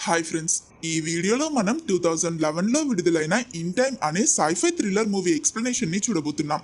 Hi friends, ఈ వీడియోలో మనం 2011లో విడుదలైన ఇన్ టైమ్ అనే సైఫై థ్రిల్లర్ మూవీ ఎక్స్ప్లెనేషన్ ని చూడబోతున్నాం.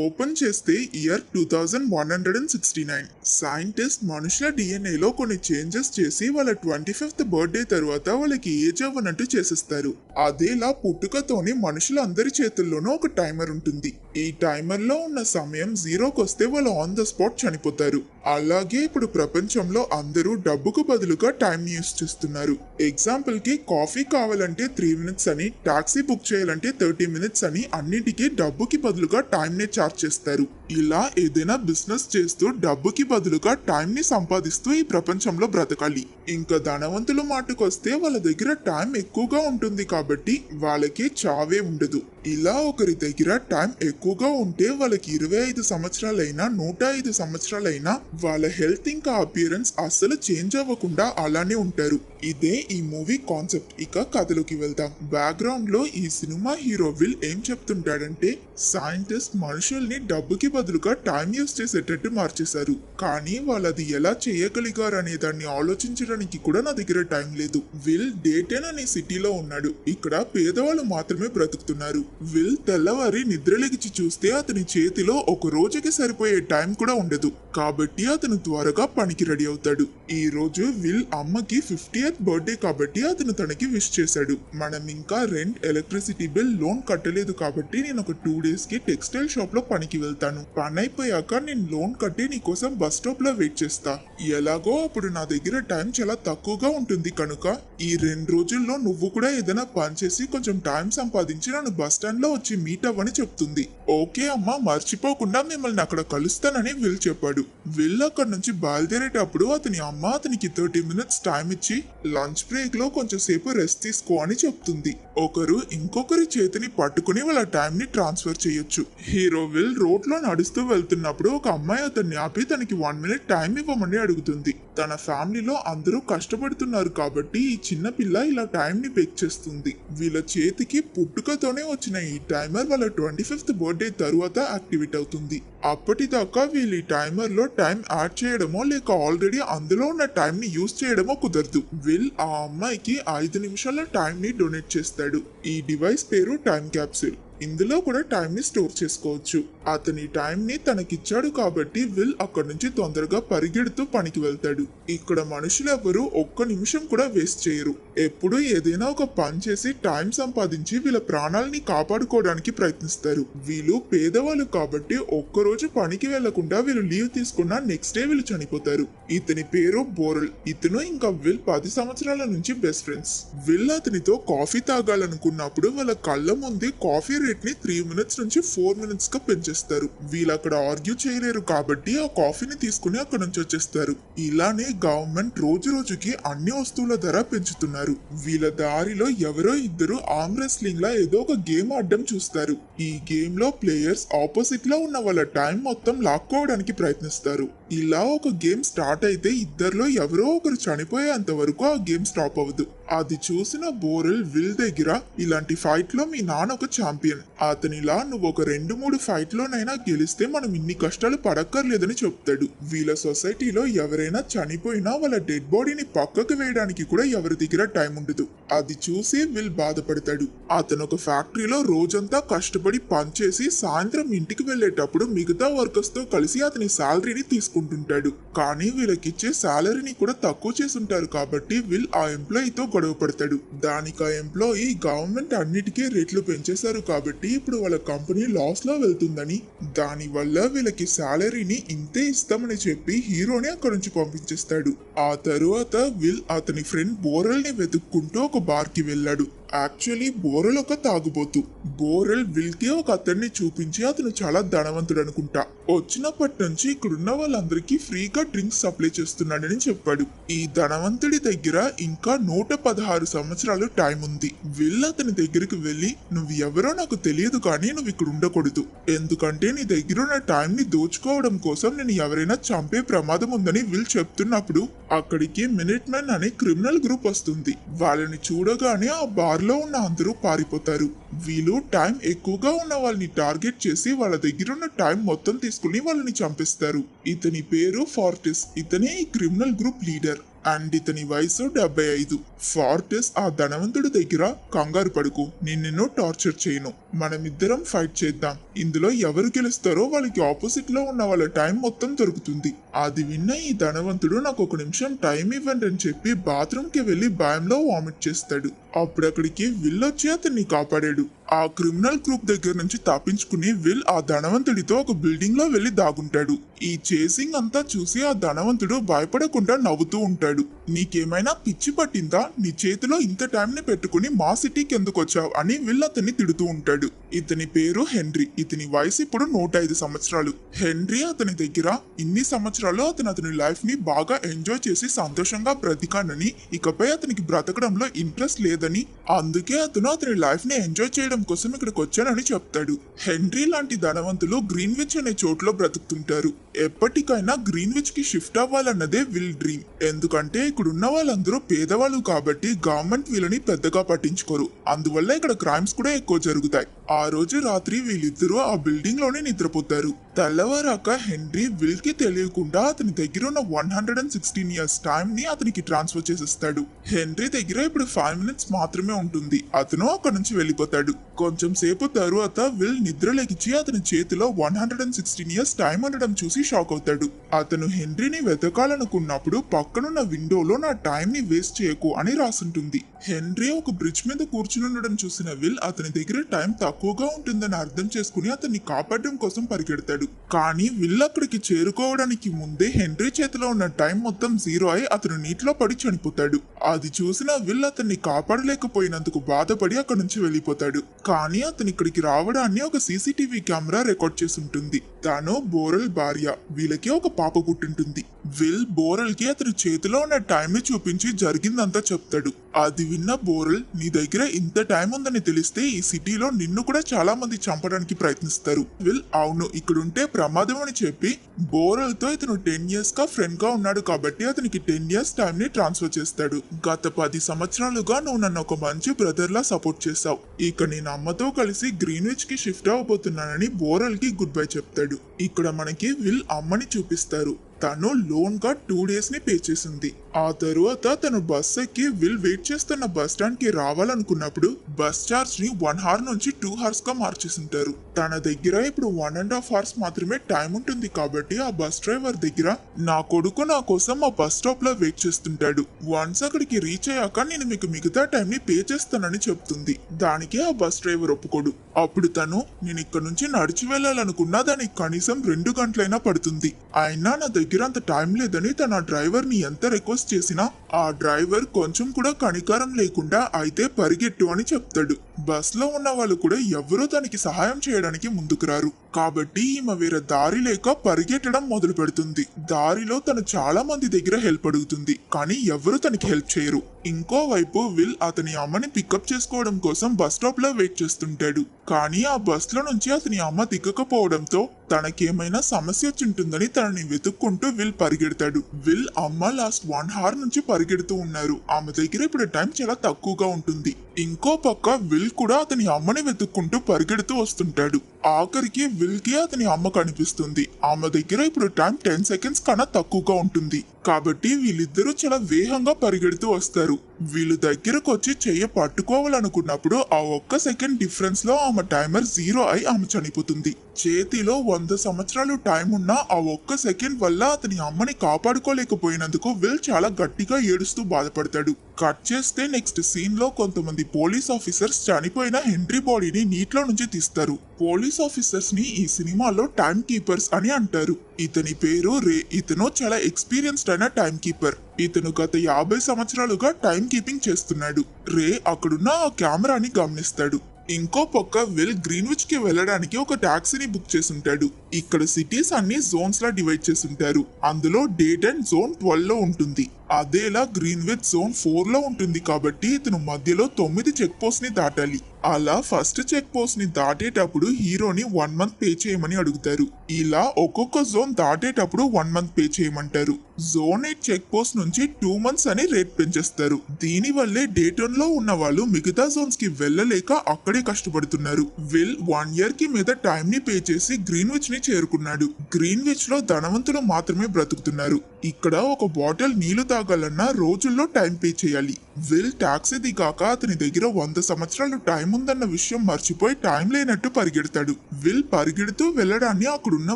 ఓపెన్ చేస్తే ఇయర్ 2169. సైంటిస్ట్ మనుషుల డిఎన్ఏలో కొన్ని చేంజెస్ చేసి వాళ్ళ 25th బర్త్డే తర్వాత వాళ్ళకి ఏజ్ అవ్వనట్టు చేసేస్తారు. అదేలా పుట్టుకతోనే మనుషులందరి చేతుల్లోనూ ఒక టైమర్ ఉంటుంది. ఈ టైమర్ లో ఉన్న సమయం జీరోకి వస్తే వాళ్ళు ఆన్ ద స్పాట్ చనిపోతారు. అలాగే ఇప్పుడు ప్రపంచంలో అందరూ డబ్బుకు బదులుగా టైం యూస్ చేస్తున్నారు. ఎగ్జాంపుల్ కి కాఫీ కావాలంటే 3 minutes అని, టాక్సీ బుక్ చేయాలంటే 30 minutes అని అన్నిటికీ డబ్బుకి బదులుగా టైం ని చార్జ్ చేస్తారు. ఇలా ఏదైనా బిజినెస్ చేస్తూ డబ్బుకి బదులుగా టైం ని సంపాదిస్తూ ఈ ప్రపంచంలో బ్రతకాలి. ఇంకా ధనవంతుల మాటకొస్తే వాళ్ళ దగ్గర టైం ఎక్కువగా ఉంటుంది కాబట్టి వాళ్ళకి చావే ఉండదు. ఇలా ఒకరి దగ్గర టైం ఎక్కువగా ఉంటే వాళ్ళకి 25 సంవత్సరాలైనా 105 సంవత్సరాలైనా వాళ్ళ హెల్త్ ఇంకా అపియరెన్స్ అస్సలు చేంజ్ అవ్వకుండా అలానే ఉంటారు. ఇదే ఈ మూవీ కాన్సెప్ట్. ఇక కథలోకి వెళ్దాం. బ్యాక్గ్రౌండ్ లో ఈ సినిమా హీరో విల్ ఏం చెప్తుంటాడంటే, సైంటిస్ట్ మనుషుల్ని డబ్బుకి బదులుగా టైం యూస్ చేసేటట్టు మార్చేశారు. కానీ వాళ్ళది ఎలా చేయగలిగారు అనే దాన్ని ఆలోచించడానికి కూడా నా దగ్గర టైం లేదు. విల్ డేటెన్ అనే సిటీలో ఉన్నాడు. ఇక్కడ పేదవాళ్ళు మాత్రమే బ్రతుకుతున్నారు. విల్ తెల్లవారి నిద్రలేచి చూస్తే అతని చేతిలో ఒక రోజుకి సరిపోయే టైం కూడా ఉండదు. కాబట్టి అతను త్వరగా పనికి రెడీ అవుతాడు. ఈ రోజు విల్ అమ్మకి 50th బర్త్డే కాబట్టి అతను తనకి విష్ చేశాడు. మనం ఇంకా రెంట్, ఎలక్ట్రిసిటీ బిల్, లోన్ కట్టలేదు కాబట్టి నేను ఒక 2 days కి టెక్స్టైల్ షాప్ లో పనికి వెళ్తాను. పని అయిపోయాక నేను లోన్ కట్టి నీ కోసం బస్ స్టాప్ లో వెయిట్ చేస్తా. ఎలాగో అప్పుడు నా దగ్గర టైం చాలా తక్కువగా ఉంటుంది కనుక ఈ 2 రోజుల్లో నువ్వు కూడా ఏదైనా పని చేసి కొంచెం టైం సంపాదించి నన్ను బస్ స్టాండ్ లో వచ్చి మీట్ అవ్వని చెప్తుంది. ఓకే అమ్మా, మర్చిపోకుండా మిమ్మల్ని అక్కడ కలుస్తానని విల్ చెప్పాడు. విల్ అక్కడ నుంచి బయలుదేరేటప్పుడు అతని అమ్మ అతనికి 30 minutes టైం ఇచ్చి లంచ్ బ్రేక్ లో కొంచెం సేపు రెస్ట్ తీసుకో అని చెప్తుంది. ఒకరు ఇంకొకరి చేతిని పట్టుకుని వాళ్ళ టైం ని ట్రాన్స్ఫర్ చేయొచ్చు. హీరో విల్ రోడ్ లో నడుస్తూ వెళ్తున్నప్పుడు ఒక అమ్మాయి అతన్ని ఆపి తనకి 1 minute టైం ఇవ్వమని అడుగుతుంది. తన ఫ్యామిలీలో అందరూ కష్టపడుతున్నారు కాబట్టి ఈ చిన్న పిల్ల ఇలా టైం ని బేక్ చేస్తుంది. వీళ్ళ చేతికి పుట్టుకతోనే వచ్చిన ఈ టైమర్ వాళ్ళ 25th బర్త్డే తరువాత యాక్టివేట్ అవుతుంది. అప్పటిదాకా వీళ్ళు ఈ టైమర్ లో టైం యాడ్ చేయడమో లేక ఆల్రెడీ అందులో ఉన్న టైం ని యూజ్ చేయడమో కుదరదు. విల్ ఆ అమ్మాయికి 5 నిమిషాల టైం ని డొనేట్ చేస్తాడు. ఈ డివైస్ పేరు టైం క్యాప్సూల్. ఇందులో కూడా టైం ని స్టోర్ చేసుకోవచ్చు. అతని టైం ని తనకిచ్చాడు కాబట్టి విల్ అక్కడి నుంచి తొందరగా పరిగెడుతూ పనికి వెళ్తాడు. ఇక్కడ మనుషులు ఎవరు ఒక్క నిమిషం కూడా వేస్ట్ చేయరు. ఎప్పుడు ఏదైనా ఒక పని చేసి టైం సంపాదించి వీళ్ళ ప్రాణాలని కాపాడుకోవడానికి ప్రయత్నిస్తారు. వీళ్ళు పేదవాళ్ళు కాబట్టి ఒక్కరోజు పనికి వెళ్లకుండా వీళ్ళు లీవ్ తీసుకున్నా నెక్స్ట్ డే వీళ్ళు చనిపోతారు. ఇతని పేరు బోరల్. ఇతను ఇంకా విల్ 10 సంవత్సరాల నుంచి బెస్ట్ ఫ్రెండ్స్. విల్ అతనితో కాఫీ తాగాలనుకున్నప్పుడు వాళ్ళ కళ్ళ ముందే కాఫీ రేట్ ని 3 minutes నుంచి 4 minutes గా పెంచేస్తారు. వీళ్ళు అక్కడ ఆర్గ్యూ చేయలేరు కాబట్టి ఆ కాఫీని తీసుకుని అక్కడ నుంచి వచ్చేస్తారు. ఇలానే గవర్నమెంట్ రోజు రోజుకి అన్ని వస్తువుల ధర పెంచుతున్నారు. వీళ్ళ దారిలో ఎవరో ఇద్దరు ఆర్మ్ రెస్లింగ్ లా ఏదో ఒక గేమ్ ఆడడం చూస్తారు. ఈ గేమ్ లో ప్లేయర్స్ ఆపోజిట్ లో ఉన్న వాళ్ళ టైం మొత్తం లాక్కోవడానికి ప్రయత్నిస్తారు. ఇలా ఒక గేమ్ స్టార్ట్ అయితే ఇద్దరిలో ఎవరో ఒకరు చనిపోయేంత వరకు ఆ గేమ్ స్టాప్ అవ్వదు. అది చూసిన బోరెల్ విల్ దగ్గర, ఇలాంటి ఫైట్ లో మీ నాన్న ఒక ఛాంపియన్, అతనిలా నువ్వు ఒక 2-3 ఫైట్ లోనైనా గెలిస్తే మనం ఇన్ని కష్టాలు పడక్కర్లేదని చెప్తాడు. వీళ్ళ సొసైటీలో ఎవరైనా చనిపోయినా వాళ్ళ డెడ్ బాడీని పక్కకు వేయడానికి కూడా ఎవరి దగ్గర టైం ఉండదు. అది చూసి విల్ బాధపడతాడు. అతను ఒక ఫ్యాక్టరీలో రోజంతా కష్టపడి పనిచేసి సాయంత్రం ఇంటికి వెళ్లేటప్పుడు మిగతా వర్కర్స్ తో కలిసి అతని శాలరీని తీసుకుంటుంటాడు. కానీ వీళ్ళకిచ్చే శాలరీని కూడా తక్కువ చేసుంటారు కాబట్టి విల్ ఆ ఎంప్లాయీతో గొడవ పడతాడు. దానికి ఆ ఎంప్లాయీ గవర్నమెంట్ అన్నిటికీ రేట్లు పెంచేశారు కాబట్టి ఇప్పుడు వాళ్ళ కంపెనీ లాస్ లో వెళ్తుందని, దాని వల్ల వీళ్ళకి శాలరీని ఇంతే ఇస్తామని చెప్పి హీరోని అక్కడి నుంచి పంపించేస్తాడు. ఆ తరువాత విల్ అతని ఫ్రెండ్ బోరల్ ని వెతుక్కుంటూ ఒక బార్ కి వెళ్ళాడు. యాక్చువల్లీ బోరెల్ ఒక తాగుబోతు. బోరెల్ విల్ కి ఒక అతన్ని చూపించి అతను చాలా ధనవంతుడు అనుకుంటా. వచ్చినప్పటి నుంచి ఇక్కడున్న వాళ్ళందరికీ ఫ్రీగా డ్రింక్స్ సప్లై చేస్తున్నాడని చెప్పాడు. ఈ ధనవంతుడి దగ్గర ఇంకా 116 సంవత్సరాలు టైం ఉంది. విల్ అతని దగ్గరికి వెళ్ళి, నువ్వు ఎవరో నాకు తెలియదు కానీ నువ్వు ఇక్కడ ఉండకూడదు. ఎందుకంటే నీ దగ్గర ఉన్న టైం ని దోచుకోవడం కోసం నేను ఎవరైనా చంపే ప్రమాదం ఉందని విల్ చెప్తున్నప్పుడు అక్కడికి మినిట్ మ్యాన్ అనే క్రిమినల్ గ్రూప్ వస్తుంది. వాళ్ళని చూడగానే ఆ బార్ లో ఉన్న అందరూ పారిపోతారు. వీళ్ళు టైం ఎక్కువగా ఉన్న వాళ్ళని టార్గెట్ చేసి వాళ్ళ దగ్గర ఉన్న టైం మొత్తం తీసుకుని వాళ్ళని చంపేస్తారు. ఇతని పేరు ఫార్టిస్. ఇతనే ఈ క్రిమినల్ గ్రూప్ లీడర్. అండ్ ఇతని వయసు 75. ఫార్టిస్ ఆ ధనవంతుడి దగ్గర కంగారు పడుకు, నేను నిన్ను టార్చర్ చేయను, మనమిద్దరం ఫైట్ చేద్దాం, ఇందులో ఎవరు గెలుస్తారో వాళ్ళకి ఆపోజిట్ లో ఉన్న వాళ్ళ టైం మొత్తం దొరుకుతుంది. అది విన్న ఈ ధనవంతుడు నాకు ఒక నిమిషం టైం ఇవ్వండి అని చెప్పి బాత్రూమ్ కి వెళ్లి భయంలో వామిట్ చేస్తాడు. అప్పుడు అక్కడికి విల్ వచ్చి అతన్ని కాపాడాడు. ఆ క్రిమినల్ గ్రూప్ దగ్గర నుంచి తప్పించుకుని విల్ ఆ ధనవంతుడితో ఒక బిల్డింగ్ లో వెళ్లి దాగుంటాడు. ఈ చేసింగ్ అంతా చూసి ఆ ధనవంతుడు భయపడకుండా నవ్వుతూ ఉంటాడు. నీకేమైనా పిచ్చి పట్టిందా, నీ చేతిలో ఇంత టైం ని పెట్టుకుని మా సిటీకి ఎందుకు వచ్చావు అని విల్ అతన్ని తిడుతూ ఉంటాడు. ఇతని పేరు హెన్రీ. ఇతని వయసు ఇప్పుడు 105 సంవత్సరాలు. హెన్రీ అతని దగ్గర ఇన్ని సంవత్సరాలు అతని లైఫ్ ని బాగా ఎంజాయ్ చేసి సంతోషంగా బ్రతికానని, ఇకపై అతనికి బ్రతకడంలో ఇంట్రెస్ట్ లేదని, అందుకే అతని లైఫ్ ని ఎంజాయ్ చేయడం కోసం ఇక్కడికి వచ్చానని చెప్తాడు. హెన్రీ లాంటి ధనవంతులు గ్రీన్విచ్ అనే చోట్లో బ్రతుకుతుంటారు. ఎప్పటికైనా గ్రీన్విచ్ కి షిఫ్ట్ అవ్వాలన్నదే విల్ డ్రీమ్. ఎందుకంటే ఇక్కడున్న వాళ్ళందరూ పేదవాళ్ళు కాబట్టి గవర్నమెంట్ వీళ్ళని పెద్దగా పట్టించుకోరు. అందువల్ల ఇక్కడ క్రైమ్స్ కూడా ఎక్కువ జరుగుతాయి. ఆ రోజు రాత్రి వీళ్ళిద్దరూ ఆ బిల్డింగ్ లోనే నిద్రపోతారు. తెల్లవారాక హెన్రీ విల్ కి తెలియకుండా అతని దగ్గర ఉన్న 116 ఇయర్స్ టైం ని అతనికి ట్రాన్స్ఫర్ చేసేస్తాడు. హెన్రీ దగ్గర ఇప్పుడు 5 మినిట్స్ మాత్రమే ఉంటుంది. అతను అక్కడ నుంచి వెళ్ళిపోతాడు. కొంచెం సేపు తరువాత విల్ నిద్ర లెగిచి అతని చేతిలో 116 ఇయర్స్ టైం ఉండడం చూసి షాక్ అవుతాడు. అతను హెన్రీని వెతకాలనుకున్నప్పుడు పక్కనున్న విండోలో నా టైం ని వేస్ట్ చేయకు అని రాసుంటుంది. హెన్రీ ఒక బ్రిడ్జ్ మీద కూర్చుని ఉండడం చూసిన విల్ అతని దగ్గర టైం తక్కువగా ఉంటుందని అర్థం చేసుకుని అతన్ని కాపాడడం కోసం పరిగెడతాడు. కానీ విల్ అక్కడికి చేరుకోవడానికి ముందే హెన్రీ చేతిలో ఉన్న టైం మొత్తం 0 అయి అతను నీటిలో పడి చనిపోతాడు. అది చూసిన విల్ అతన్ని కాపాడలేకపోయినందుకు బాధపడి అక్కడి నుంచి వెళ్ళిపోతాడు. కానీ అతను ఇక్కడికి రావడాన్ని ఒక సీసీటీవీ కెమెరా రికార్డ్ చేసి ఉంటుంది. తాను బోరల్ భార్య. వీళ్ళకి ఒక పాప పుట్టింటుంది. విల్ బోరల్ కి అతని చేతిలో ఉన్న టైం ని చూపించి జరిగిందంతా చెప్తాడు. అది విన్న బోరల్, నీ దగ్గర ఇంత టైం ఉందని తెలిస్తే ఈ సిటీలో నిన్ను కూడా చాలా మంది చంపడానికి ప్రయత్నిస్తారు. విల్ అవును, ఇక్కడుంటే ప్రమాదం అని చెప్పి బోరల్ తో ఇతను 10 ఇయర్స్ గా ఫ్రెండ్ గా ఉన్నాడు కాబట్టి అతనికి 10 ఇయర్స్ టైం ని ట్రాన్స్ఫర్ చేస్తాడు. గత 10 సంవత్సరాలుగా నువ్వు నన్ను ఒక మంచి బ్రదర్ లా సపోర్ట్ చేశావు. ఇక నేను అమ్మతో కలిసి గ్రీన్విచ్ కి షిఫ్ట్ అవ్వబోతున్నానని బోరల్ కి గుడ్ బై చెప్తాడు. ఇక్కడ మనకి విల్ అమ్మని చూపిస్తారు. తను లోన్ గా 2 డేస్ ని పే చేసింది. ఆ తరువాత తను బస్ ఎక్కి విల్ వెయిట్ చేస్తున్న బస్ స్టాండ్ కి రావాలనుకున్నప్పుడు బస్ చార్జ్ ని 1 hour నుంచి 2 hours గా మార్చేసింటారు. తన దగ్గర ఇప్పుడు 1.5 hours మాత్రమే టైం ఉంటుంది కాబట్టి ఆ బస్ డ్రైవర్ దగ్గర నా కొడుకు నా కోసం ఆ బస్ స్టాప్ లో వెయిట్ చేస్తుంటాడు. వన్స్ అక్కడికి రీచ్ అయ్యాక నేను మీకు మిగతా టైం ని పే చేస్తానని చెప్తుంది. దానికి ఆ బస్ డ్రైవర్ ఒప్పుకోడు. అప్పుడు తను, నేను ఇక్కడ నుంచి నడిచి వెళ్ళాలనుకున్నా దానికి కనీసం 2 గంటలైనా పడుతుంది, అయినా నా దగ్గర అంత టైం లేదని తన డ్రైవర్ ని ఎంత రిక్వెస్ట్ చేసినా ఆ డ్రైవర్ కొంచెం కూడా కనికారం లేకుండా అయితే పరిగెట్టు అని చెప్తాడు. బస్ లో ఉన్న వాళ్ళు కూడా ఎవరూ తనకి సహాయం చేయడానికి ముందుకు రారు. కాబట్టి ఈమె వేరే దారి లేక పరిగెట్టడం మొదలు పెడుతుంది. దారిలో తను చాలా మంది దగ్గర హెల్ప్ అడుగుతుంది, కానీ ఎవరు తనకి హెల్ప్ చేయరు. ఇంకోవైపు విల్ అతని అమ్మని పికప్ చేసుకోవడం కోసం బస్ స్టాప్ లో వెయిట్ చేస్తుంటాడు. కానీ ఆ బస్ లో నుంచి అతని అమ్మ దిక్కకపోవడంతో తనకేమైనా సమస్య వచ్చింటుందని తనని వెతుక్కుంటూ విల్ పరిగెడతాడు. విల్ అమ్మ లాస్ట్ 1 hour నుంచి పరిగెడుతూ ఉన్నారు. ఆమె దగ్గర ఇప్పుడు టైం చాలా తక్కువగా ఉంటుంది. ఇంకో పక్క విల్ కూడా అతని అమ్మని వెతుక్కుంటూ పరిగెడుతూ వస్తుంటాడు. ఆఖరికి విల్ కి అతని అమ్మ కనిపిస్తుంది. ఆమె దగ్గర ఇప్పుడు టైం 10 seconds కన్నా తక్కువగా ఉంటుంది. కాబట్టి వీళ్ళిద్దరూ చాలా వేగంగా పరిగెడుతూ వస్తారు. వీళ్ళు దగ్గరకు వచ్చి చెయ్యి పట్టుకోవాలనుకున్నప్పుడు ఆ ఒక్క సెకండ్ డిఫరెన్స్ లో ఆమె టైమర్ 0 అయి ఆమె చనిపోతుంది. చేతిలో 100 సంవత్సరాలు టైం ఉన్నా ఆ ఒక్క సెకండ్ వల్ల అతని అమ్మని కాపాడుకోలేకపోయినందుకు విల్ చాలా గట్టిగా ఏడుస్తూ బాధపడతాడు. కట్ చేస్తే నెక్స్ట్ సీన్ లో కొంతమంది పోలీస్ ఆఫీసర్స్ చనిపోయిన హెన్రీ బాడీని నీటిలో నుంచి తీస్తారు. పోలీస్ ఆఫీసర్స్ ని ఈ సినిమాలో టైం కీపర్స్ అని అంటారు. ఇతని పేరు రే. ఇతను చాలా ఎక్స్పీరియన్స్డ్ అయిన టైం కీపర్. ఇతను గత 50 సంవత్సరాలుగా టైం కీపింగ్ చేస్తున్నాడు. రే అక్కడున్న ఆ కెమెరాని గమనిస్తాడు. ఇంకో పక్క విల్ గ్రీన్విచ్ కి వెళ్ళడానికి ఒక టాక్సీని బుక్ చేసుంటాడు. ఇక్కడ సిటీస్ అన్ని జోన్స్ లా డివైడ్ చేసుంటారు. అందులో డేట్ అండ్ జోన్ 12 లో ఉంటుంది. అదేలా గ్రీన్విచ్ జోన్ 4 లో ఉంటుంది కాబట్టి ఇతను మధ్యలో 9 చెక్ పోస్ట్ ని దాటాలి. అలా ఫస్ట్ చెక్ పోస్ట్ ని దాటేటప్పుడు హీరోని 1 month పే చేయమని అడుగుతారు. ఇలా ఒక్కొక్క జోన్ దాటేటప్పుడు 1 month పే చేయమంటారు. జోన్ 8 చెక్ పోస్ట్ నుంచి 2 months అని రేట్ పెంచేస్తారు. దీని వల్లే డేటన్ లో ఉన్న వాళ్ళు మిగతా జోన్స్ కి వెళ్ళలేక అక్కడే కష్టపడుతున్నారు. విల్ 1 year కి మీద టైం ని పే చేసి గ్రీన్విచ్ ని చేరుకున్నాడు. గ్రీన్విచ్ లో ధనవంతులు మాత్రమే బ్రతుకుతున్నారు. ఇక్కడ ఒక బాటిల్ నీళ్లు తాగాలన్నా రోజుల్లో టైం పే చేయాలి. విల్ టాక్సీ దిగాక అతని దగ్గర 100 సంవత్సరాలు టైం ఉందన్న విషయం మర్చిపోయి టైం లేనట్టు పరిగెడతాడు. విల్ పరిగెడుతూ వెళ్లడాన్ని అక్కడున్న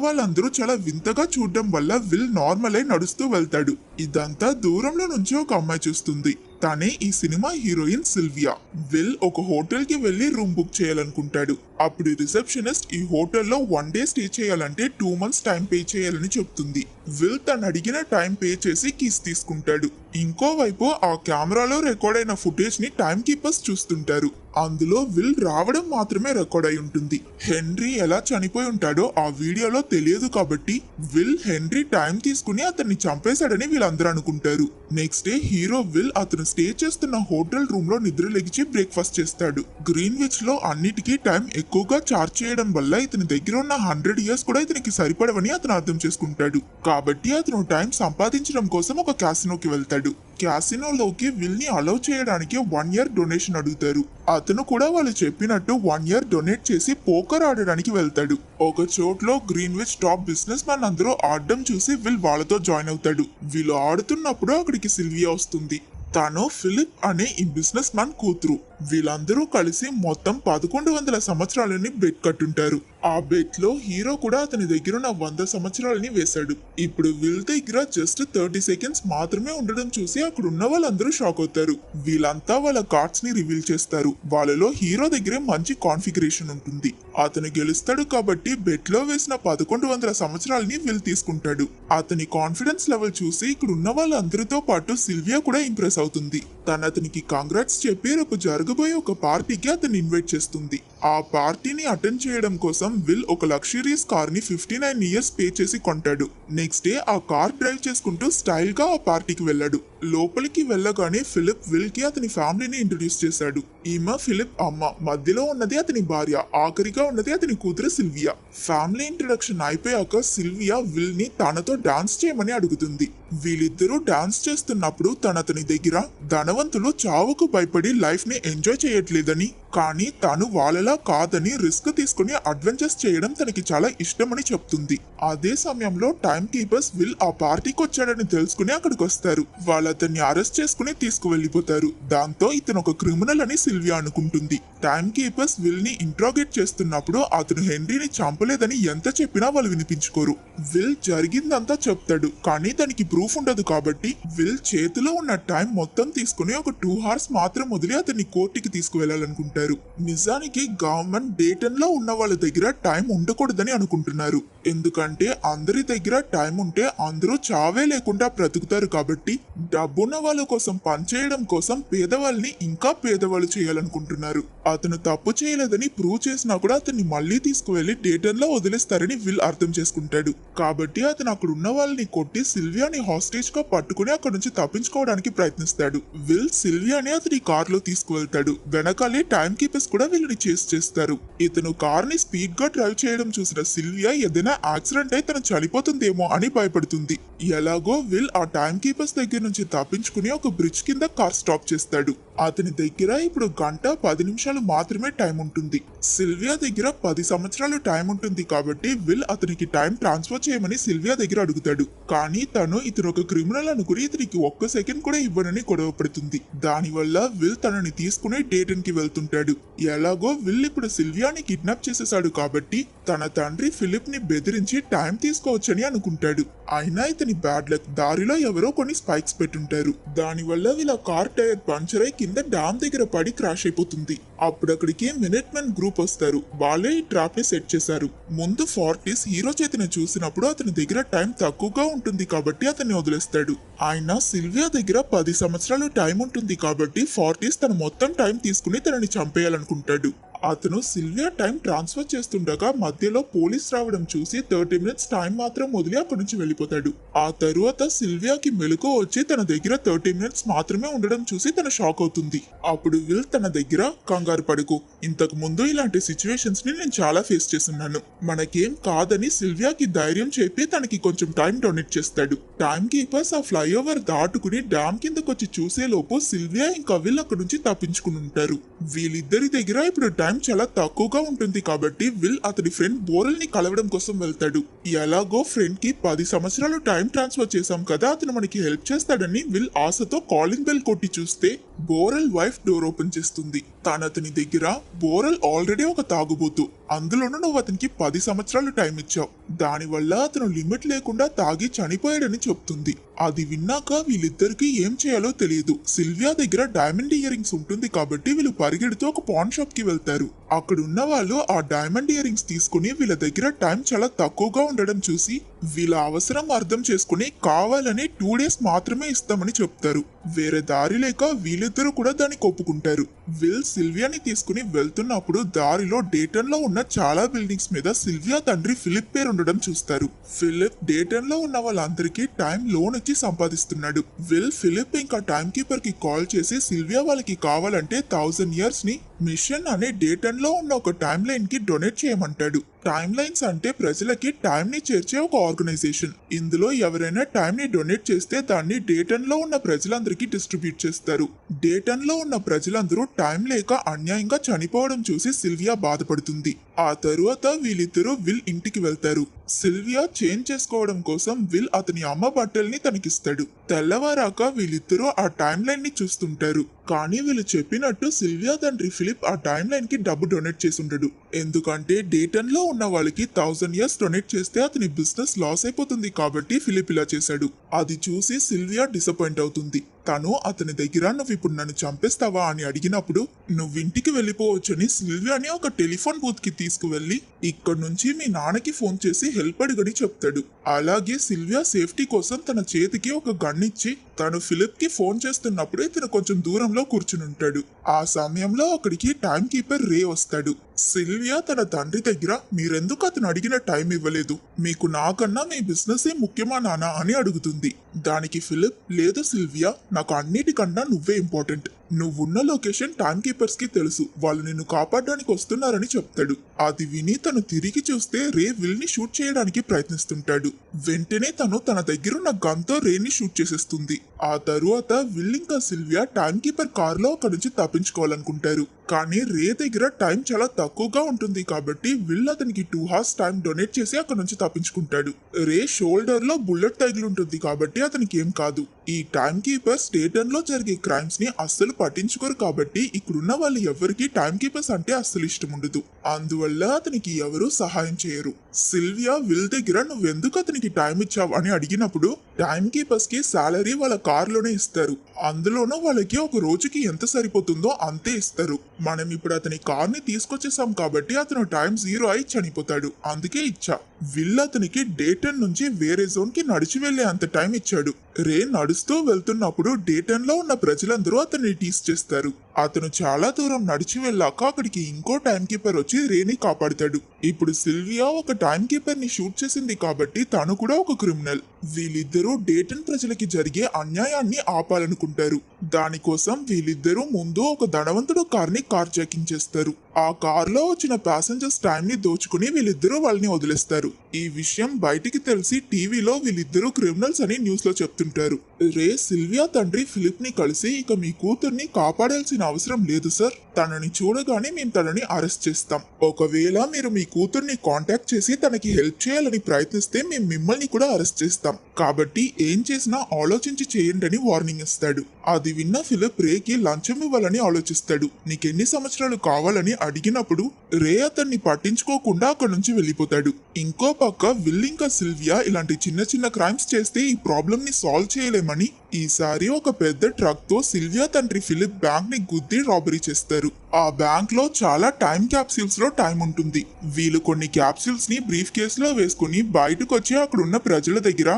వాళ్ళందరూ చాలా వింతగా చూడడం వల్ల విల్ నార్మల్ అయి నడుస్తూ వెళ్తాడు. ఇదంతా దూరంలో నుంచి ఒక అమ్మాయి చూస్తుంది. తనే ఈ సినిమా హీరోయిన్ సిల్వియా. విల్ ఒక హోటల్ కి వెళ్లి రూమ్ బుక్ చేయాలనుకుంటాడు. అప్పుడు రిసెప్షనిస్ట్ ఈ హోటల్లో 1 డే స్టే చేయాలంటే 2 months టైం పే చేయాలని చెప్తుంది. విల్ తను అడిగిన టైం పే చేసి కీస్ తీసుకుంటాడు. ఇంకోవైపు ఆ కెమెరాలో రికార్డ్ అయిన ఫుటేజ్ ని టైం కీపర్స్ చూస్తుంటారు. అందులో విల్ రావడం మాత్రమే రికార్డ్ అయి ఉంటుంది. హెన్రీ ఎలా చనిపోయి ఉంటాడో ఆ వీడియోలో తెలియదు కాబట్టి విల్ హెన్రీ టైం తీసుకుని అతన్ని చంపేశాడని వీళ్ళందరూ అనుకుంటారు. నెక్స్ట్ డే హీరో విల్ అతను స్టే చేస్తున్న హోటల్ రూమ్ లో నిద్ర లెగిచి బ్రేక్ఫాస్ట్ చేస్తాడు. గ్రీన్విచ్ లో అన్నిటికీ టైం ఎక్కువగా చార్జ్ చేయడం వల్ల ఇతని దగ్గర ఉన్న 100 years కూడా ఇతనికి సరిపడవని అతను అర్థం చేసుకుంటాడు. కాబట్టి అతను టైం సంపాదించడం కోసం ఒక క్యాసినోకి వెళ్తాడు. క్యాసినోలోకి విల్ ని అలౌ చేయడానికి 1 year డొనేషన్ అడుగుతారు. అతను కూడా వాళ్ళు చెప్పినట్టు 1 year డొనేట్ చేసి పోకర్ ఆడడానికి వెళ్తాడు. ఒక చోట్లో గ్రీన్విచ్ టాప్ బిజినెస్ మ్యాన్ అందరూ ఆడడం చూసి విల్ వాళ్ళతో జాయిన్ అవుతాడు. వీళ్ళు ఆడుతున్నప్పుడు అక్కడికి సిల్వియా వస్తుంది. తాను ఫిలిప్ అనే ఈ బిజినెస్ మ్యాన్ కూతురు. వీళ్ళందరూ కలిసి మొత్తం 1100 సంవత్సరాలని బెట్ కట్టుంటారు. ఆ బెట్ లో హీరో కూడా అతని దగ్గరున్న 100 సంవత్సరాలని వేశాడు. ఇప్పుడు విల్ దగ్గర జస్ట్ 30 seconds మాత్రమే ఉండడం చూసి అక్కడ ఉన్న వాళ్ళందరూ షాక్ అవుతారు. వీళ్ళంతా వాళ్ళ కార్డ్స్ ని రివీల్ చేస్తారు. వాళ్ళలో హీరో దగ్గరే మంచి కాన్ఫిగరేషన్ ఉంటుంది. అతను గెలుస్తాడు కాబట్టి బెట్ లో వేసిన 1100 సంవత్సరాలని విల్ తీసుకుంటాడు. అతని కాన్ఫిడెన్స్ లెవెల్ చూసి ఇక్కడ ఉన్న వాళ్ళందరితో పాటు సిల్వియా కూడా ఇంప్రెస్ అవుతుంది. తను అతనికి కాంగ్రాట్స్ చెప్పి రేపు జరగబోయే ఒక పార్టీకి అతన్ని ఇన్వైట్ చేస్తుంది. ఆ పార్టీని అటెండ్ చేయడం కోసం విల్ ఒక లగ్జరియస్ కార్ ని 59 years పే చేసి కొంటాడు. నెక్స్ట్ డే ఆ కార్ డ్రైవ్ చేసుకుంటూ స్టైల్ గా ఆ పార్టీకి వెళ్ళాడు. లోపలికి వెళ్ళగానే ఫిలిప్ విల్ కి అతని ఫ్యామిలీని ఇంట్రడ్యూస్ చేశాడు. ఈమె ఫిలిప్ అమ్మ, మధ్యలో ఉన్నది అతని భార్య, ఆఖరిగా ఉన్నది అతని కూతురు సిల్వియా. ఫ్యామిలీ ఇంట్రడక్షన్ అయిపోయాక సిల్వియా విల్ ని తనతో డాన్స్ చేయమని అడుగుతుంది. వీళ్ళిద్దరూ డాన్స్ చేస్తున్నప్పుడు అతని దగ్గర ధనవంతులు చావుకు భయపడి లైఫ్ ని ఎంజాయ్ చేయట్లేదని, కానీ తాను వాళ్ళలా కాదని రిస్క్ తీసుకుని అడ్వెంచర్స్ చేయడం తనకి చాలా ఇష్టమని చెప్తుంది. అదే సమయంలో టైం కీపర్స్ విల్ ఆ పార్టీకి వచ్చాడని తెలుసుకుని అక్కడికి వస్తారు. వాళ్ళు అతన్ని అరెస్ట్ చేసుకుని తీసుకువెళ్లిపోతారు. దాంతో ఇతను ఒక క్రిమినల్ అని సిల్వియా అనుకుంటుంది. టైం కీపర్స్ విల్ ని ఇంట్రాగేట్ చేస్తున్నప్పుడు అతను హెన్రీని చంపలేదని ఎంత చెప్పినా వాళ్ళు వినిపించుకోరు. విల్ జరిగిందంతా చెప్తాడు, కానీ దానికి ప్రూఫ్ ఉండదు కాబట్టి విల్ చేతిలో ఉన్న టైం మొత్తం తీసుకుని ఒక 2 hours మాత్రం వదిలి అతన్ని కోర్టుకి తీసుకువెళ్లాలనుకుంటారు. నిజానికి గవర్నమెంట్ డేటన్ లో ఉన్న వాళ్ళ దగ్గర టైం ఉండకూడదని అనుకుంటున్నారు. ఎందుకంటే అందరి దగ్గర టైం ఉంటే అందరూ చావే లేకుండా బ్రతుకుతారు కాబట్టి డబ్బున్న వాళ్ళ కోసం పనిచేయడం కోసం పేదవాళ్ళని ఇంకా పేదవాళ్ళు చేయాలనుకుంటున్నారు. అతను తప్పు చేయలేదని ప్రూవ్ చేసినా కూడా అతన్ని మళ్ళీ తీసుకువెళ్లి డేటన్ లో వదిలేస్తారని విల్ అర్థం చేసుకుంటాడు. కాబట్టి అతను అక్కడ ఉన్న వాళ్ళని కొట్టి సిల్వియాని హాస్టేజ్ గా పట్టుకుని అక్కడ నుంచి తప్పించుకోవడానికి ప్రయత్నిస్తాడు. విల్ సిల్వియాని అతని కార్ లో తీసుకువెళ్తాడు. వెనకాలే టైం కీపర్స్ కూడా వీళ్ళని చేస్తారు. ఇతను కార్ ని స్పీడ్ గా డ్రైవ్ చేయడం చూసిన సిల్వియా ఏదైనా యాక్సిడెంట్ అయి తను చనిపోతుందేమో అని భయపడుతుంది. ఎలాగో విల్ ఆ టైం కీపర్స్ దగ్గర నుంచి తప్పించుకుని ఒక బ్రిడ్జ్ కింద కార్ స్టాప్ చేస్తాడు. అతని దగ్గర ఇప్పుడు 1:10 నిమిషాలు మాత్రమే టైం ఉంటుంది. సిల్వియా దగ్గర 10 సంవత్సరాలు టైం ఉంటుంది కాబట్టి విల్ అతనికి టైం ట్రాన్స్ఫర్ చేయమని సిల్వియా దగ్గర అడుగుతాడు. కానీ ఇతను ఒక క్రిమినల్ అనుకుని ఇతనికి 1 సెకండ్ కూడా ఇవ్వనని గొడవ పడుతుంది. దానివల్ల విల్ తనని తీసుకుని డేటన్ కి వెళ్తుంటాడు. ఎలాగో విల్ ఇప్పుడు సిల్వియాని కిడ్నాప్ చేసేసాడు కాబట్టి తన తండ్రి ఫిలిప్ ని బెదిరించి టైం తీసుకోవచ్చని అనుకుంటాడు. అయినా ఇతని బ్యాడ్ లక్, దారిలో ఎవరో కొన్ని స్పైక్స్ పెట్టుంటారు. దానివల్ల వీళ్ళ కార్ టైర్ పంచర్ అయి కింద డామ్ దగ్గర పడి క్రాష్ అయిపోతుంది. అప్పుడు అక్కడికి మినిట్ మెన్ గ్రూప్ వస్తారు. వాళ్ళే ఈ ట్రాప్ ని సెట్ చేశారు. ముందు ఫార్టీస్ హీరో చేతిని చూసినప్పుడు అతని దగ్గర టైం తక్కువగా ఉంటుంది కాబట్టి అతన్ని వదిలేస్తాడు. ఆయన సిల్వియా దగ్గర 10 సంవత్సరాలు టైం ఉంటుంది కాబట్టి ఫార్టీస్ తన మొత్తం టైం తీసుకుని తనని చంపేయాలనుకుంటాడు. అతను సిల్వియా టైం ట్రాన్స్ఫర్ చేస్తుండగా మధ్యలో పోలీస్ రావడం చూసి 30 minutes టైం మాత్రం వదిలి అక్కడి నుంచి వెళ్ళిపోతాడు. ఆ తరువాత సిల్వియాకి మెలకువ వచ్చి తన దగ్గర 30 minutes మాత్రమే ఉండడం చూసి తన షాక్ అవుతుంది. అప్పుడు విల్ తన దగ్గర కంగారు పడుకు, ఇంతకు ముందు ఇలాంటి సిచ్యువేషన్స్ ని నేను చాలా ఫేస్ చేస్తున్నాను, మనకేం కాదని సిల్వియాకి ధైర్యం చెప్పి తనకి కొంచెం టైం డొనేట్ చేస్తాడు. టైం కీపర్స్ ఆ ఫ్లైఓవర్ దాటుకుని డామ్ కిందకొచ్చి చూసే లోపు సిల్వియా ఇంకా విల్ అక్కడి నుంచి తప్పించుకుని ఉంటారు. వీళ్ళిద్దరి దగ్గర ఇప్పుడు టైం చాలా తక్కువగా ఉంటుంది కాబట్టి విల్ అతని ఫ్రెండ్ బోరెల్ ని కలవడం కోసం వెళ్తాడు. ఎలాగో ఫ్రెండ్ కి 10 సంవత్సరాలు టైం ట్రాన్స్ఫర్ చేశాం కదా, అతను మనకి హెల్ప్ చేస్తాడని విల్ ఆశతో కాలింగ్ బెల్ కొట్టి చూస్తే బోరెల్ వైఫ్ డోర్ ఓపెన్ చేస్తుంది. అతని దగ్గర బోరెల్ ఆల్రెడీ ఒక తాగుబోతు, అందులోనూ నువ్వు అతనికి 10 సంవత్సరాలు టైం ఇచ్చావు, దానివల్ల అతను లిమిట్ లేకుండా తాగి చనిపోయాడని చెప్తుంది. అది విన్నాక వీళ్ళిద్దరికి ఏం చేయాలో తెలియదు. సిల్వియా దగ్గర డైమండ్ ఇయర్ రింగ్స్ ఉంటుంది కాబట్టి వీళ్ళు పరిగెడుతూ ఒక పాన్ షాప్ కి వెళ్తారు. అక్కడ ఉన్న వాళ్ళు ఆ డైమండ్ ఇయర్ రింగ్స్ తీసుకుని వీళ్ళ దగ్గర టైం చాలా తక్కువగా ఉండడం చూసి వీళ్ళ అవసరం అర్థం చేసుకుని కావాలని 2 days మాత్రమే ఇస్తామని చెప్తారు. వేరే దారి లేక వీళ్ళిద్దరూ కూడా దానికి ఒప్పుకుంటారు. విల్ సిల్వియాని తీసుకుని వెళ్తున్నప్పుడు దారిలో డేటన్ లో ఉన్న చాలా బిల్డింగ్స్ మీద సిల్వియా తండ్రి ఫిలిప్ పేరు ఉండడం చూస్తారు. ఫిలిప్ డేటన్ లో ఉన్న వాళ్ళందరికీ టైం లోన్ ఇచ్చి సంపాదిస్తున్నాడు. విల్ ఫిలిప్ ఇంకా టైం కీపర్ కి కాల్ చేసి సిల్వియా వాళ్ళకి కావాలంటే 1000 years ని మిషన్ అనే డేటన్ లో ఉన్న ఒక టైం లైన్ కి డొనేట్ చేయమంటాడు. టైమ్ లైన్స్ అంటే ప్రజలకి టైం ని చేర్చే ఒక ఆర్గనైజేషన్. ఇందులో ఎవరైనా టైం ని డొనేట్ చేస్తే దాన్ని డేటన్ లో ఉన్న ప్రజలందరికీ డిస్ట్రిబ్యూట్ చేస్తారు. డేటన్ లో ఉన్న ప్రజలందరూ టైం లేక అన్యాయంగా చనిపోవడం చూసి సిల్వియా బాధపడుతుంది. ఆ తరువాత వీళ్ళిద్దరూ విల్ ఇంటికి వెళ్తారు. సిల్వియా చేంజ్ చేసుకోవడం కోసం విల్ అతని అమ్మ బట్టల్ని తనకిస్తాడు. తెల్లవారాక వీళ్ళిద్దరూ ఆ టైం లైన్ ని చూస్తుంటారు. కానీ వీళ్ళు చెప్పినట్టు సిల్వియా తండ్రి ఫిలిప్ ఆ టైం లైన్ కి డబ్బు డొనేట్ చేసి ఉండడు. ఎందుకంటే డేటన్ లో ఉన్న వాళ్ళకి 1000 years డొనేట్ చేస్తే అతని బిజినెస్ లాస్ అయిపోతుంది కాబట్టి ఫిలిప్ ఇలా చేశాడు. అది చూసి సిల్వియా డిసప్పాయింట్ అవుతుంది. తను అతని దగ్గర నువ్వు ఇప్పుడు నన్ను చంపేస్తావా అని అడిగినప్పుడు నువ్వు ఇంటికి వెళ్ళిపోవచ్చని సిల్వియాని ఒక టెలిఫోన్ బూత్ కి తీసుకువెళ్లి ఇక్కడ నుంచి మీ నాన్నకి ఫోన్ చేసి హెల్ప్ అడిగని చెప్తాడు. అలాగే సిల్వియా సేఫ్టీ కోసం తన చేతికి ఒక గన్ ఇచ్చి తను ఫిలిప్ కి ఫోన్ చేస్తున్నప్పుడే తను కొంచెం దూరంలో కూర్చుని ఉంటాడు. ఆ సమయంలో అక్కడికి టైం కీపర్ రే వస్తాడు. సిల్వియా తన తండ్రి దగ్గర మీరెందుకు అతను అడిగిన టైం ఇవ్వలేదు, మీకు నాకన్నా మీ బిజినెస్ ఏ ముఖ్యమా నాన్న అని అడుగుతుంది. దానికి ఫిలిప్ లేదు సిల్వియా, నాకు అన్నిటికన్నా నువ్వే ఇంపార్టెంట్, నువ్వున్న లొకేషన్ టైం కీపర్స్ కి తెలుసు, వాళ్ళు నిన్ను కాపాడడానికి వస్తున్నారని చెప్తాడు. అది విని తను తిరిగి చూస్తే రే విల్ ని షూట్ చేయడానికి ప్రయత్నిస్తుంటాడు. వెంటనే తను తన దగ్గరున్న గన్ తో రే ని షూట్ చేసేస్తుంది. ఆ తరువాత విల్ ఇంకా సిల్వియా టైం కీపర్ కార్ లో అక్కడి నుంచి తప్పించుకోవాలనుకుంటారు. కానీ రే దగ్గర టైం చాలా తక్కువగా ఉంటుంది కాబట్టి విల్ అతనికి 2 hours టైం డొనేట్ చేసి అక్కడ నుంచి తప్పించుకుంటాడు. రే షోల్డర్ లో బుల్లెట్ తగిలి ఉంటుంది కాబట్టి అతనికి ఏం కాదు. ఈ టైం కీపర్స్ డేటన్ లో జరిగే క్రైమ్స్ ని అస్సలు పట్టించుకోరు కాబట్టి ఇక్కడున్న వాళ్ళు ఎవరికి టైం కీపర్స్ అంటే అస్సలు ఇష్టం ఉండదు. అందువల్ల అతనికి ఎవరు సహాయం చేయరు. సిల్వియా విల్ దగ్గర నువ్వెందుకు అతనికి టైం ఇచ్చావు అని అడిగినప్పుడు టైం కీపర్స్ కి సాలరీ వాళ్ళ కార్లోనే ఇస్తారు. అందులోనూ వాళ్ళకి ఒక రోజుకి ఎంత సరిపోతుందో అంతే ఇస్తారు. మనం ఇప్పుడు అతని కార్ ని తీసుకొచ్చేసాం కాబట్టి అతను టైం 0 అయి చనిపోతాడు, అందుకే ఇచ్చా. విల్ అతనికి డేటన్ నుంచి వేరే జోన్ కి నడిచి వెళ్లే అంత టైం ఇచ్చాడు. రే నడుస్తూ వెళ్తున్నప్పుడు డేటన్ లో ఉన్న ప్రజలందరూ అతన్ని టీస్ చేస్తారు. అతను చాలా దూరం నడిచి వెళ్ళాక అక్కడికి ఇంకో టైం కీపర్ వచ్చి రేని కాపాడుతాడు. ఇప్పుడు సిల్వియా ఒక టైం కీపర్ ని షూట్ చేసింది కాబట్టి తను కూడా ఒక క్రిమినల్. వీళ్ళిద్దరూ డేటన్ ప్రజలకి జరిగే అన్యాయాన్ని ఆపాలనుకుంటారు. దానికోసం వీళ్ళిద్దరూ ముందు ఒక ధనవంతుడు కార్ ని కార్ జాకింగ్ చేస్తారు. ఆ కార్ లో వచ్చిన ప్యాసింజర్స్ టైం ని దోచుకుని వీళ్ళిద్దరూ వాళ్ళని వదిలేస్తారు. ఈ విషయం బయటికి తెలిసి టీవీలో వీళ్ళిద్దరూ క్రిమినల్స్ అని న్యూస్ లో చెప్తుంటారు. రే సిల్వియా తండ్రి ఫిలిప్ ని కలిసి ఇక మీ కూతుర్ని కాపాడాల్సిన అవసరం లేదు సార్, తనని చూడగానే మేము తనని అరెస్ట్ చేస్తాం, ఒకవేళ మీరు మీ కూతుర్ని కాంటాక్ట్ చేసి తనకి హెల్ప్ చేయాలని ప్రయత్నిస్తే మేము మిమ్మల్ని కూడా అరెస్ట్ చేస్తాం, కాబట్టి ఏం చేసినా ఆలోచించి చేయండి అని వార్నింగ్ ఇస్తాడు. అది విన్న ఫిలిప్ రేకి లంచం ఇవ్వాలని ఆలోచిస్తాడు. నీకెన్ని సంవత్సరాలు కావాలని అడిగినప్పుడు రే అతన్ని పట్టించుకోకుండా అక్కడ నుంచి వెళ్ళిపోతాడు. ఇంకో పక్క విల్ ఇంకా సిల్వియా ఇలాంటి చిన్న చిన్న క్రైమ్స్ చేస్తే ఈ ప్రాబ్లమ్ ని సాల్వ్ చేయలేమని ఈసారి ఒక పెద్ద ట్రక్ తో సిల్వియా తండ్రి ఫిలిప్ బ్యాంక్ ని గుద్ది రాబరీ చేస్తారు. ఆ బ్యాంక్ లో చాలా టైం క్యాప్సూల్స్ లో టైం ఉంటుంది. వీళ్ళు కొన్ని క్యాప్సూల్స్ ని బ్రీఫ్ కేస్ లో వేసుకుని బయటకు వచ్చి అక్కడ ఉన్న ప్రజల దగ్గర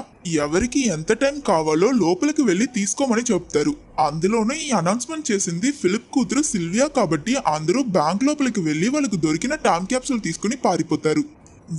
ఎవరికి ఎంత టైం కావాలో లోపలికి వెళ్లి తీసుకోమని చెప్తారు. అందులోనూ ఈ అనౌన్స్మెంట్ చేసింది ఫిలిప్ కూతురు సిల్వియా కాబట్టి అందరూ బ్యాంక్ లోపలికి వెళ్లి వాళ్ళకు దొరికిన టైం క్యాప్సూల్ తీసుకుని పారిపోతారు.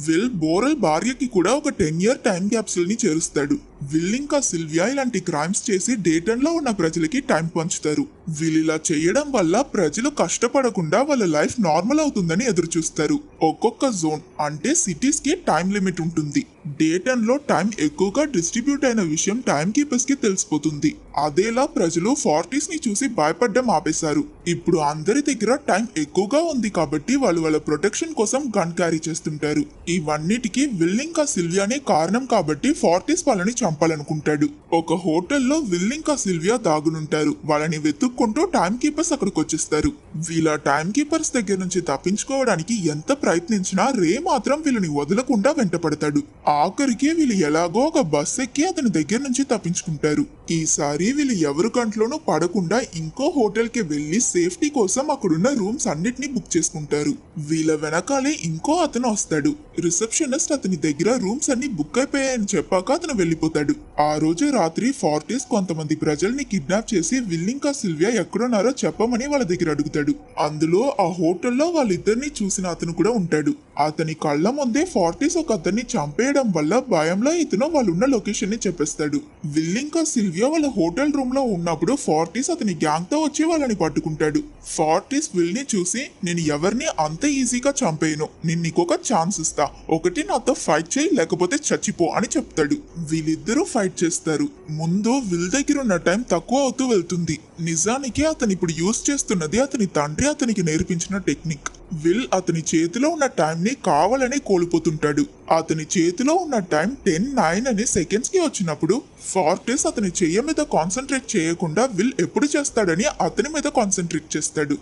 విల్ బోరెల్ భార్యకి కూడా ఒక 10 year టైం క్యాప్సూల్ ని చేరుస్తాడు. విల్ ఇంకా సిల్వియా ఇలాంటి క్రైమ్స్ చేసి డేటన్ లో ఉన్న ప్రజలకి టైం పంచుతారు. వీళ్ళిలా చేయడం వల్ల ప్రజలు కష్టపడకుండా వాళ్ళ లైఫ్ నార్మల్ అవుతుందని ఎదురు చూస్తారు. ఒక్కొక్క జోన్ అంటే సిటీస్ కి టైం లిమిట్ ఉంటుంది. డేటన్ లో టైం ఎక్కువగా డిస్ట్రిబ్యూట్ అయిన విషయం టైం కీపర్స్ కి తెలిసిపోతుంది. అదేలా ప్రజలు 40s ని చూసి భయపడ్డం ఆపేశారు. ఇప్పుడు అందరి దగ్గర టైం ఎక్కువగా ఉంది కాబట్టి వాళ్ళు వాళ్ళ ప్రొటెక్షన్ కోసం గన్ క్యారీ చేస్తుంటారు. ఇవన్నిటికీ విల్ ఇంకా సిల్వియానే కారణం కాబట్టి 40s వాళ్ళని చంపాలనుకుంటాడు. ఒక హోటల్లో విల్ ఇంకా సిల్వియా దాగునుంటారు. వాళ్ళని వెతుక్కుంటూ టైం కీపర్స్ అక్కడికి వచ్చేస్తారు. వీళ్ళ టైం కీపర్స్ దగ్గర నుంచి తప్పించుకోవడానికి ఎంత ప్రయత్నించినా రే మాత్రం వీళ్ళని వదలకుండా వెంటపడతాడు. ఆఖరికి వీళ్ళు ఎలాగో ఒక బస్ ఎక్కి అతని దగ్గర నుంచి తప్పించుకుంటారు. ఈసారి వీళ్ళు ఎవరి కంట్లోనూ పడకుండా ఇంకో హోటల్ కి వెళ్లి సేఫ్టీ కోసం అక్కడున్న రూమ్స్ అన్నిటినీ బుక్ చేసుకుంటారు. వీళ్ళ వెనకాలే ఇంకో అతను వస్తాడు. రిసెప్షనిస్ట్ అతని దగ్గర రూమ్స్ అన్ని బుక్ అయిపోయాయని చెప్పాక అతను వెళ్ళిపోతాడు. ఆ రోజు రాత్రి 40s కొంతమంది ప్రజల్ని కిడ్నాప్ చేసి విల్ ఇంకా సిల్వియా ఎక్కడున్నారో చెప్పమని వాళ్ళ దగ్గర అడుగుతాడు. అందులో ఆ హోటల్లో వాళ్ళిద్దరిని చూసిన అతను కూడా ఉంటాడు. అతని కళ్ళ ముందే 40s ఒక అతన్ని చంపేయడం వల్ల భయంలో ఇతను వాళ్ళున్న లొకేషన్ ని చెప్పేస్తాడు. విల్ ఇంకా సిల్వియా వాళ్ళ హోటల్ రూమ్ లో ఉన్నప్పుడు 40s అతని గ్యాంగ్ తో వచ్చి వాళ్ళని పట్టుకుంటాడు. 40s విల్ ని చూసి నేను ఎవరిని అంత ఈజీగా చంపేయను, నేను నీకొక ఛాన్స్ ఇస్తా, ఒకటి నాతో ఫైట్ చేయి లేకపోతే చచ్చిపో అని చెప్తాడు. వీళ్ళిద్దరూ ఫైట్ చేస్తారు. ముందు విల్ దగ్గర ఉన్న టైం తక్కువ అవుతూ వెళ్తుంది. నిజానికి అతను ఇప్పుడు యూజ్ చేస్తున్నది అతని తండ్రి అతనికి నేర్పించిన టెక్నిక్. విల్ అతని చేతిలో ఉన్న టైం ని కావాలని కోల్పోతుంటాడు. అతని చేతిలో ఉన్న టైం 10:09 అని సెకండ్స్ కి వచ్చినప్పుడు 40s అతని చెయ్యి మీద కాన్సన్ట్రేట్ చేయకుండా విల్ ఎప్పుడు చేస్తాడని అతని మీద కాన్సన్ట్రేట్ చేస్తాడు.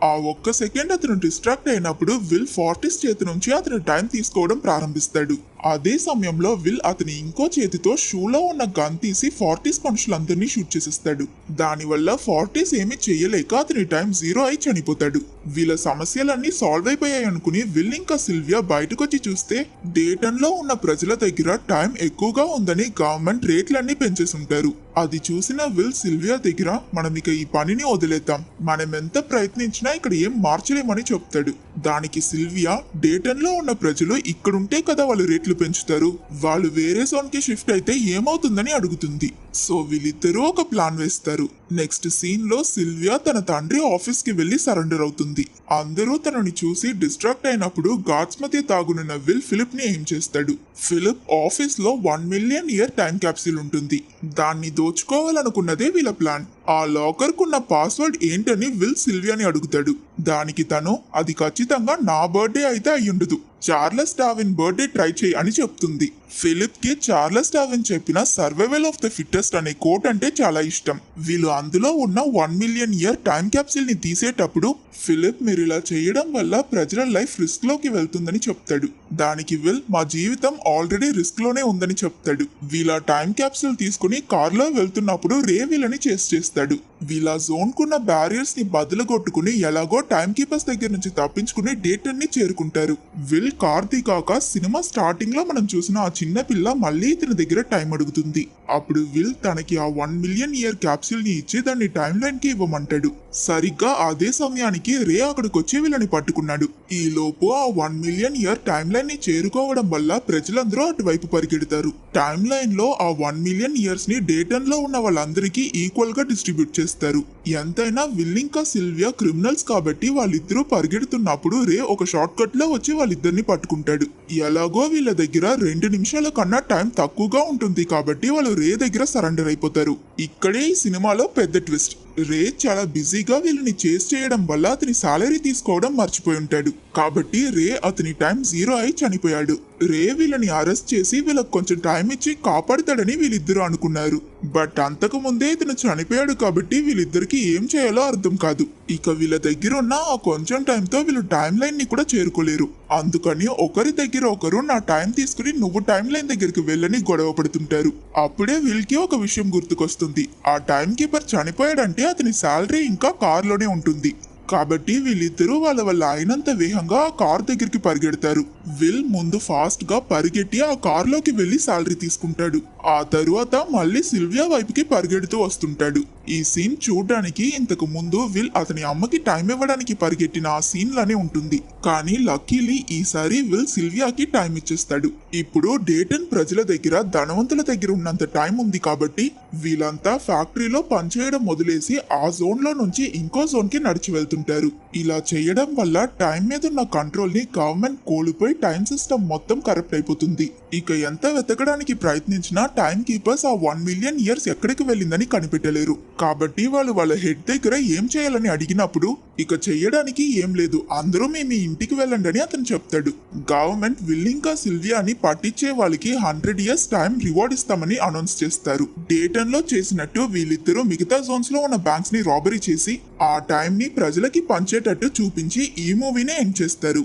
ఆ ఒక్క సెకండ్ అతను డిస్ట్రాక్ట్ అయినప్పుడు విల్ 40s చేతి నుంచి అతని టైం తీసుకోవడం ప్రారంభిస్తాడు. అదే సమయంలో విల్ అతని ఇంకో చేతితో షూలో ఉన్న గన్ తీసి 40s మనుషులందరినీ షూట్ చేసేస్తాడు. దానివల్ల 40s ఏమీ చెయ్యలేక అతని టైం 0 అయి చనిపోతాడు. వీళ్ళ సమస్యలన్నీ సాల్వ్ అయిపోయాయి అనుకుని విల్ ఇంకా సిల్వియా బయటకు వచ్చి చూస్తే డేటన్ లో ఉన్న ప్రజల దగ్గర టైం ఎక్కువగా ఉందని గవర్నమెంట్ రేట్లన్నీ పెంచేసుంటారు. అది చూసిన విల్ సిల్వియా దగ్గర మనం ఇక ఈ పనిని వదిలేద్దాం, మనం ఎంత ప్రయత్నించినా ఇక్కడ ఏం మార్చలేమని చెప్తాడు. దానికి సిల్వియా డేటన్ లో ఉన్న ప్రజలు ఇక్కడుంటే కదా వాళ్ళు రేట్లు పెంచుతారు, వాళ్ళు వేరే జోన్ కి షిఫ్ట్ అయితే ఏమవుతుందని అడుగుతుంది. సో వీళ్ళిద్దరూ ఒక ప్లాన్ వేస్తారు. నెక్స్ట్ సీన్ లో సిల్వియా తన తండ్రి ఆఫీస్ కి వెళ్లి సరెండర్ అవుతుంది. అందరూ తనని చూసి డిస్ట్రాక్ట్ అయినప్పుడు గార్డ్స్ మధ్య తాగునున్న విల్ ఫిలిప్ ని ఏం చేస్తాడు. ఫిలిప్ ఆఫీస్ లో 1 మిలియన్ ఇయర్ టైం క్యాప్సూల్ ఉంటుంది. దాన్ని దోచుకోవాలనుకున్నదే వీళ్ళ ప్లాన్. ఆ లాకర్ కున్న పాస్వర్డ్ ఏంటని విల్ సిల్వియాని అడుగుతాడు. దానికి తను అది ఖచ్చితంగా నా బర్త్డే అయితే అయ్యుండదు, చార్లెస్ డార్విన్ బర్త్డే ట్రై చేయి అని చెప్తుంది. ఫిలిప్ కి చార్లెస్ డార్విన్ చెప్పిన సర్వైవల్ ఆఫ్ ద ఫిట్టెస్ట్ అనే కోట్ అంటే చాలా ఇష్టం. వీళ్ళు అందులో ఉన్న 1 మిలియన్ ఇయర్ టైం క్యాప్సూల్ ని తీసేటప్పుడు ఫిలిప్ మీరు ఇలా చేయడం వల్ల ప్రజల లైఫ్ రిస్క్ లోకి వెళ్తుందని చెప్తాడు. దానికి విల్ మా జీవితం ఆల్రెడీ రిస్క్ లోనే ఉందని చెప్తాడు. వీళ్ళ టైం క్యాప్సూల్ తీసుకుని కార్లో వెళ్తున్నప్పుడు రే వీళ్ళని చేస్తాడు. వీళ్ళ జోన్ కున్న బ్యారియర్స్ ని బదులుగొట్టుకుని ఎలాగో టైం కీపర్స్ దగ్గర నుంచి తప్పించుకుని డేటన్ ని చేరుకుంటారు. విల్ కార్ దిగాక సినిమా స్టార్టింగ్ లో మనం చూసిన ఆ చిన్న పిల్ల మళ్ళీ ఇతని దగ్గర టైం అడుగుతుంది. అప్పుడు విల్ తనకి ఆ 1 మిలియన్ ఇయర్ క్యాప్సూల్ ని ఇచ్చి దాన్ని టైం లైన్ కి ఇవ్వమంటాడు. సరిగ్గా అదే సమయానికి రే అక్కడికి వచ్చి వీళ్ళని పట్టుకున్నాడు. ఈ లోపు ఆ 1 మిలియన్ ఇయర్ టైం లైన్ ని చేరుకోవడం వల్ల ప్రజలందరూ అటువైపు పరిగెడతారు. టైం లైన్ లో ఆ 1 మిలియన్ ఇయర్స్ ని డేటన్ లో ఉన్న వాళ్ళందరికీ ఈక్వల్ గా డిస్ట్రిబ్యూట్ చేస్తారు. ఎంతైనా విల్ ఇంకా సిల్వియా క్రిమినల్స్ కాబట్టి వాళ్ళిద్దరూ పరిగెడుతున్నప్పుడు రే ఒక షార్ట్ కట్ లో వచ్చి వాళ్ళిద్దరిని పట్టుకుంటాడు. ఎలాగో వీళ్ళ దగ్గర 2 నిమిషాల కన్నా టైం తక్కువగా ఉంటుంది కాబట్టి వాళ్ళు రే దగ్గర సరెండర్ అయిపోతారు. ఇక్కడే ఈ సినిమాలో పెద్ద ట్విస్ట్. రే చాలా బిజీగా వీళ్ళని చేస్ చేయడం వల్ల అతని సాలరీ తీసుకోవడం మర్చిపోయి ఉంటాడు. కాబట్టి రే అతని టైం 0 అయి చనిపోయాడు. రే వీళ్ళని అరెస్ట్ చేసి వీళ్ళకి కొంచెం టైం ఇచ్చి కాపాడుతాడని వీళ్ళిద్దరూ అనుకున్నారు. బట్ అంతకు ముందే ఇతను చనిపోయాడు కాబట్టి వీళ్ళిద్దరికి ఏం చేయాలో అర్థం కాదు. ఇక వీళ్ళ దగ్గర ఉన్న ఆ కొంచెం టైంతో వీళ్ళు టైం లైన్ ని కూడా చేరుకోలేరు. అందుకని ఒకరి దగ్గర ఒకరు నా టైం తీసుకుని నువ్వు టైం లైన్ దగ్గరికి వెళ్ళని గొడవ పడుతుంటారు. అప్పుడే వీళ్ళకి ఒక విషయం గుర్తుకొస్తుంది. ఆ టైం కీపర్ చనిపోయాడంటే అతని శాలరీ ఇంకా కార్లోనే ఉంటుంది. కాబట్టి వీళ్ళిద్దరూ వాళ్ళ వల్ల అయినంత వేగంగా ఆ కార్ దగ్గరికి పరిగెడతారు. విల్ ముందు ఫాస్ట్ గా పరిగెట్టి ఆ కార్లోకి వెళ్లి శాలరీ తీసుకుంటాడు. ఆ తరువాత మళ్ళీ సిల్వియా వైపుకి పరిగెడుతూ వస్తుంటాడు. ఈ సీన్ చూడడానికి ఇంతకు ముందు విల్ అతని అమ్మకి టైం ఇవ్వడానికి పరిగెట్టిన ఆ సీన్ లానే ఉంటుంది. కానీ లక్కీలీ ఈసారి విల్ సిల్వియాకి టైం ఇచ్చేస్తాడు. ఇప్పుడు డేటన్ ప్రజల దగ్గర ధనవంతుల దగ్గర ఉన్నంత టైం ఉంది కాబట్టి వీళ్ళంతా ఫ్యాక్టరీలో పనిచేయడం వదిలేసి ఆ జోన్ లో నుంచి ఇంకో జోన్ కి నడిచి వెళ్తుంటారు. ఇలా చేయడం వల్ల టైం మీద ఉన్న కంట్రోల్ ని గవర్నమెంట్ కోల్పోయి టైం సిస్టమ్ మొత్తం కరప్ట్ అయిపోతుంది. ఇక ఎంత వెతకడానికి ప్రయత్నించినా టైం కీపర్స్ ఆ 1 మిలియన్ ఇయర్స్ ఎక్కడికి వెళ్ళిందని కనిపెట్టలేరు. కాబట్టి వాళ్ళు వాళ్ళ హెడ్ దగ్గర ఏం చేయాలని అడిగినప్పుడు ఇక చెయ్యడానికి ఏం లేదు, అందరూ మీ ఇంటికి వెళ్ళండి అని అతను చెప్తాడు. గవర్నమెంట్ విల్ ఇంకా సిల్వియాని పట్టించే వాళ్ళకి 100 ఇయర్స్ టైం రివార్డ్ ఇస్తామని అనౌన్స్ చేస్తారు. డేటన్ లో చేసినట్టు వీళ్ళిద్దరూ మిగతా జోన్స్ లో ఉన్న బ్యాంక్స్ ని రాబరీ చేసి ఆ టైం ని ప్రజలకి పంచేటట్టు చూపించి ఈ మూవీని ఎండ్ చేస్తారు.